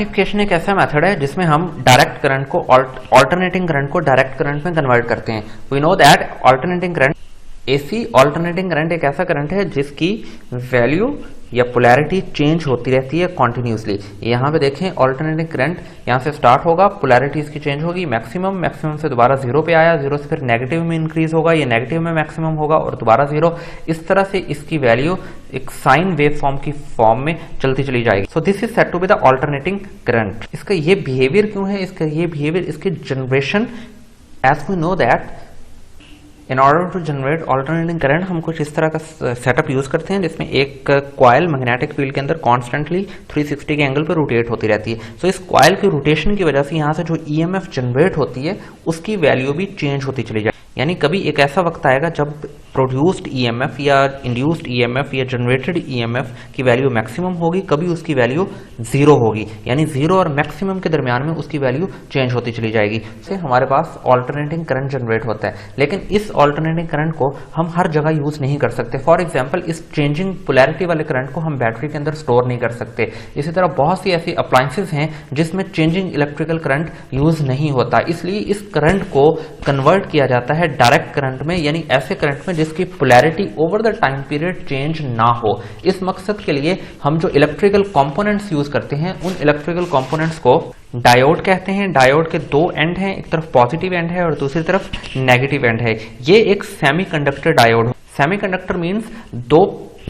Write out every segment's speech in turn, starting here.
Rectification एक ऐसा method है जिसमें हम डायरेक्ट करंट को ऑल्टरनेटिंग करंट को डायरेक्ट करंट में कन्वर्ट करते हैं। We know that alternating current, AC alternating current एक ऐसा करंट है जिसकी वैल्यू या पोलैरिटी चेंज होती रहती है कॉन्टिन्यूसली। यहाँ पे देखें ऑल्टरनेटिंग करंट यहाँ से स्टार्ट होगा, पोलैरिटी इसकी चेंज होगी, मैक्सिमम से दोबारा जीरो पे आया, जीरो से फिर नेगेटिव में इंक्रीज होगा, ये नेगेटिव में मैक्सिमम होगा और दोबारा जीरो। इस तरह से इसकी वैल्यू एक साइन वेव फॉर्म की फॉर्म में चलती चली जाएगी। So this is said to be the alternating current. इसका ये बिहेवियर क्यों है, इसका ये बिहेवियर, इसकी generation, as we know that in order to generate alternating current हम कुछ इस तरह का सेटअप यूज करते हैं जिसमें एक कॉइल मैग्नेटिक फील्ड के अंदर कॉन्स्टेंटली 360 के एंगल पर रोटेट होती रहती है। सो इस कॉइल की रोटेशन की वजह से यहाँ से जो ईएमएफ जनरेट होती है उसकी वैल्यू भी चेंज होती चली जाए। यानी कभी एक ऐसा वक्त आएगा जब प्रोड्यूस्ड ईएमएफ या इंड्यूस्ड ईएमएफ या जनरेटेड ईएमएफ की वैल्यू मैक्सिमम होगी, कभी उसकी वैल्यू जीरो होगी, यानी जीरो और मैक्सिमम के दरमियान में उसकी वैल्यू चेंज होती चली जाएगी। से हमारे पास ऑल्टरनेटिंग करंट जनरेट होता है, लेकिन इस ऑल्टरनेटिंग करंट को हम हर जगह यूज नहीं कर सकते। फॉर एग्जाम्पल इस चेंजिंग पोलैरिटी वाले करंट को हम बैटरी के अंदर स्टोर नहीं कर सकते। इसी तरह बहुत सी ऐसी अप्लायंसेस हैं जिसमें चेंजिंग इलेक्ट्रिकल करंट यूज नहीं होता, इसलिए इस करंट को कन्वर्ट किया जाता है डायरेक्ट करंट में, यानी ऐसे करंट में जिसकी polarity over the time period change ना हो। इस मकसद के लिए हम जो इलेक्ट्रिकल कंपोनेंट्स यूज करते हैं उन इलेक्ट्रिकल कंपोनेंट्स को डायोड कहते हैं। डायोड के दो एंड हैं, एक तरफ पॉजिटिव एंड है और दूसरी तरफ नेगेटिव एंड है। ये एक सेमीकंडक्टर डायोड है। सेमीकंडक्टर मींस दो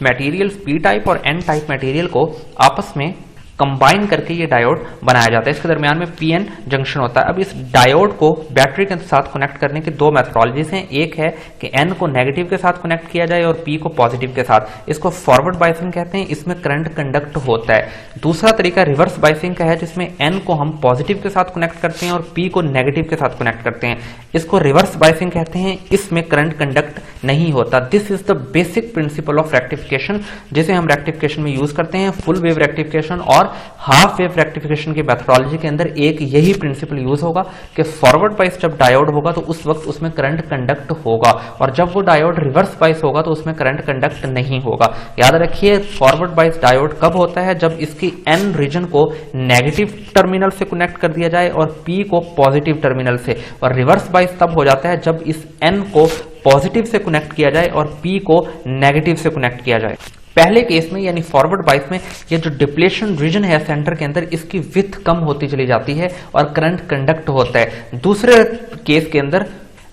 मटेरियल्स पी टाइप और एन टाइप मटेरियल को आपस में कंबाइन करके ये डायोड बनाया जाता है। इसके दरमियान में पीएन जंक्शन होता है। अब इस डायोड को बैटरी के साथ कनेक्ट करने की दो मेथोडोलॉजीज हैं। एक है कि एन को नेगेटिव के साथ कनेक्ट किया जाए और पी को पॉजिटिव के साथ। इसको फॉरवर्ड बाइसिंग कहते हैं, इसमें करंट कंडक्ट होता है। दूसरा तरीका रिवर्स बाइसिंग का है जिसमें एन को हम पॉजिटिव के साथ कनेक्ट करते हैं और पी को नेगेटिव के साथ कनेक्ट करते हैं। इसको रिवर्स बाइसिंग कहते हैं, इसमें करंट कंडक्ट नहीं होता। This is the basic principle of rectification जिसे हम रेक्टिफिकेशन में यूज करते हैं। फुल वेव रेक्टिफिकेशन और हाफ वेव रेक्टिफिकेशन की मेथोडोलॉजी के अंदर एक यही प्रिंसिपल यूज होगा कि फॉरवर्ड बाइस जब डायोड होगा तो उस वक्त उसमें करंट कंडक्ट होगा, और जब वो डायोड रिवर्स बाइस होगा तो उसमें करंट कंडक्ट नहीं होगा। याद रखिए फॉरवर्ड बाइस डायोड कब होता है, जब इसकी एन रीजन को नेगेटिव टर्मिनल से कनेक्ट कर दिया जाए और पी को पॉजिटिव टर्मिनल से, और रिवर्स बाइस तब हो जाता है जब इस एन को पॉजिटिव से कनेक्ट किया जाए और पी को नेगेटिव से कनेक्ट किया जाए। पहले केस में यानी फॉरवर्ड बाइस में ये जो डिप्लेशन रीजन है सेंटर के अंदर, इसकी विड्थ कम होती चली जाती है और करंट कंडक्ट होता है। दूसरे केस के अंदर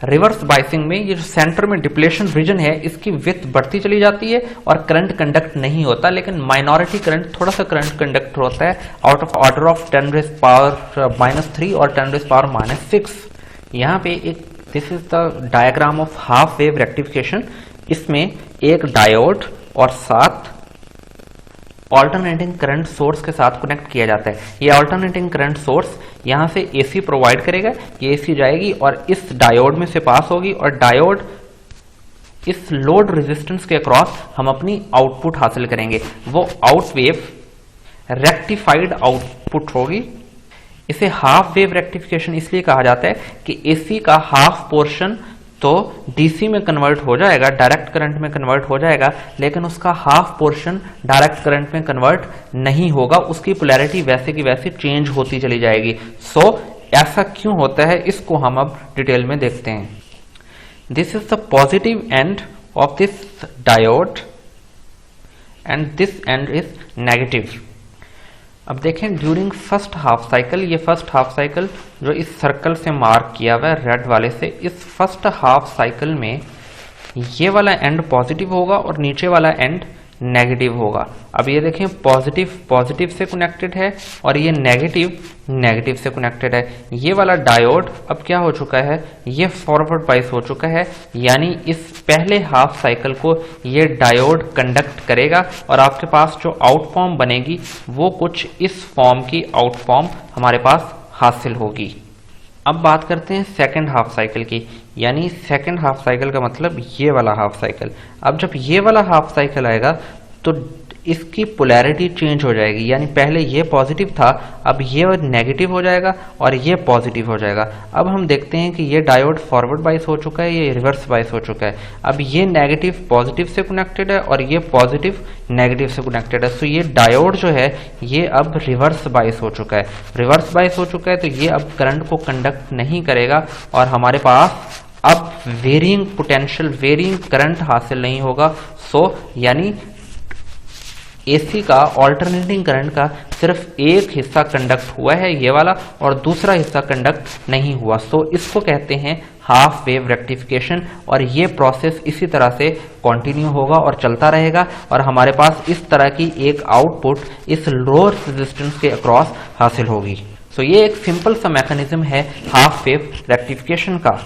रिवर्स बाइसिंग में ये जो सेंटर में डिप्लेशन रीजन है इसकी विड्थ बढ़ती चली जाती है और करंट कंडक्ट नहीं होता, लेकिन माइनॉरिटी करंट थोड़ा सा करंट कंडक्ट होता है आउट ऑफ ऑर्डर ऑफ 10⁻³ और 10⁻⁻⁶। यहाँ पे एक this is the diagram of half wave rectification. इसमें एक डायोड और साथ ऑल्टरनेटिंग करंट सोर्स के साथ कनेक्ट किया जाता है। ये ऑल्टरनेटिंग करंट सोर्स यहां से एसी प्रोवाइड करेगा, ये एसी जाएगी और इस डायोड में से पास होगी और डायोड इस लोड रेजिस्टेंस के अक्रॉस हम अपनी आउटपुट हासिल करेंगे। वो आउट वेव रेक्टिफाइड आउटपुट होगी। इसे हाफ वेव रेक्टिफिकेशन इसलिए कहा जाता है कि एसी का हाफ पोर्शन तो डीसी में कन्वर्ट हो जाएगा, डायरेक्ट करंट में कन्वर्ट हो जाएगा, लेकिन उसका हाफ पोर्शन डायरेक्ट करंट में कन्वर्ट नहीं होगा, उसकी पोलैरिटी वैसे की वैसे चेंज होती चली जाएगी। सो ऐसा क्यों होता है इसको हम अब डिटेल में देखते हैं। This is the positive end of this diode and this and is negative. अब देखें ड्यूरिंग फर्स्ट हाफ साइकिल, ये फर्स्ट हाफ साइकिल जो इस सर्कल से मार्क किया हुआ है रेड वाले से, इस फर्स्ट हाफ साइकिल में ये वाला एंड पॉजिटिव होगा और नीचे वाला एंड नेगेटिव होगा। अब ये देखें पॉजिटिव पॉजिटिव से कनेक्टेड है और ये नेगेटिव नेगेटिव से कनेक्टेड है। ये वाला डायोड अब क्या हो चुका है, ये फॉरवर्ड बाइस हो चुका है, यानी इस पहले हाफ साइकिल को ये डायोड कंडक्ट करेगा और आपके पास जो आउट फॉर्म बनेगी वो कुछ इस फॉर्म की आउट फॉर्म हमारे पास हासिल होगी। अब बात करते हैं सेकंड हाफ साइकिल की, यानी सेकंड हाफ साइकिल का मतलब ये वाला हाफ साइकिल। अब जब ये वाला हाफ साइकिल आएगा तो इसकी पोलैरिटी चेंज हो जाएगी, यानी पहले ये पॉजिटिव था, अब ये नेगेटिव हो जाएगा और ये पॉजिटिव हो जाएगा। अब हम देखते हैं कि ये डायोड फॉरवर्ड बाइस हो चुका है, ये रिवर्स बाइस हो चुका है। अब ये नेगेटिव पॉजिटिव से कनेक्टेड है और ये पॉजिटिव नेगेटिव से कनेक्टेड है। सो ये डायोड जो है ये अब रिवर्स बाइस हो चुका है। रिवर्स बाइस हो चुका है तो ये अब करंट को कंडक्ट नहीं करेगा और हमारे पास अब वेरिंग पोटेंशियल, वेरिंग करंट हासिल नहीं होगा। सो यानी एसी का ऑल्टरनेटिंग करंट का सिर्फ एक हिस्सा कंडक्ट हुआ है ये वाला, और दूसरा हिस्सा कंडक्ट नहीं हुआ। सो इसको कहते हैं हाफ वेव रेक्टिफिकेशन, और ये प्रोसेस इसी तरह से कंटिन्यू होगा और चलता रहेगा और हमारे पास इस तरह की एक आउटपुट इस लोअर रेजिस्टेंस के अक्रॉस हासिल होगी। सो ये एक सिंपल सा मैकेनिज्म है हाफ वेव रेक्टिफिकेशन का।